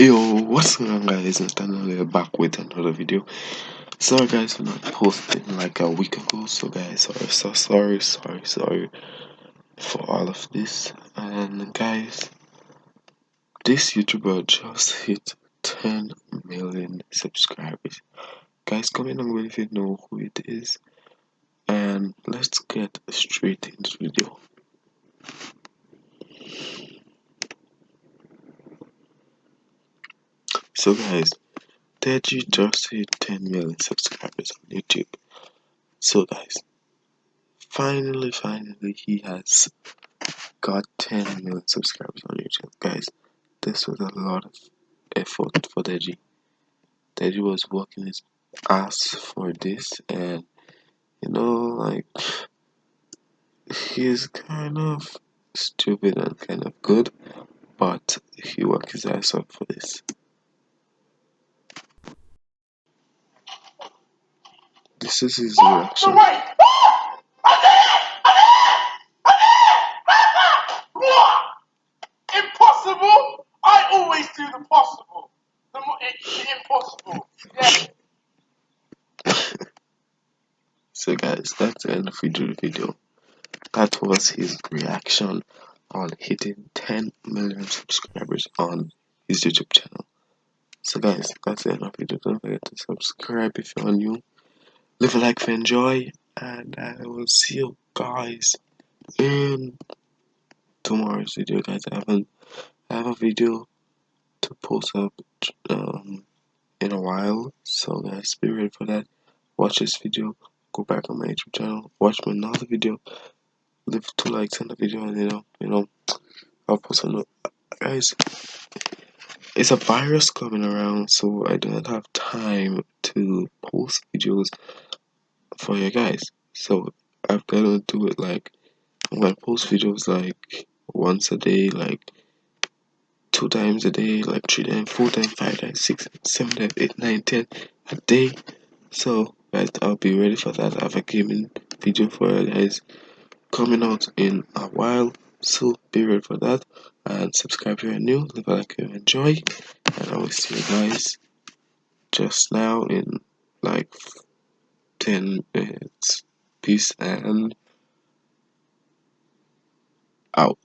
Yo, what's going on, guys? And we're back with another video. Sorry guys for not posting like a week ago. So guys, sorry for all of this. And guys, this YouTuber just hit 10 million subscribers. Guys, comment down below if you know who it is. And let's get straight into the video. So guys, Deji just hit 10 million subscribers on YouTube. So guys, finally he has got 10 million subscribers on YouTube. Guys, this was a lot of effort for Deji. Deji was working his ass for this, and like, he's kind of stupid and kind of good, but he worked his ass off for this. This is his reaction. Impossible! I always do the possible. The impossible. Yeah. So guys, that's the end of the video. That was his reaction on hitting 10 million subscribers on his YouTube channel. So guys, that's the end of the video. Don't forget to subscribe if you're new. Leave a like if you enjoy, and I will see you guys in tomorrow's video. Guys, I have a video to post up in a while, so guys, be ready for that. Watch this video, go back on my YouTube channel, watch my another video, leave 2 likes on the video, and I'll post a note. Guys, it's a virus coming around, so I do not have time to post videos for you guys. So I've got to do it like, I'm gonna post videos like once a day, like 2 times a day, like 3 times, 4 times, 5 times, 6, 7 times, 8, 9, 10 a day. So guys, I'll be ready for that. I have a gaming video for you guys coming out in a while. So be ready for that, and subscribe if you're new, leave a like if you enjoy, and I will see you guys just now in like 10 minutes. Peace and out.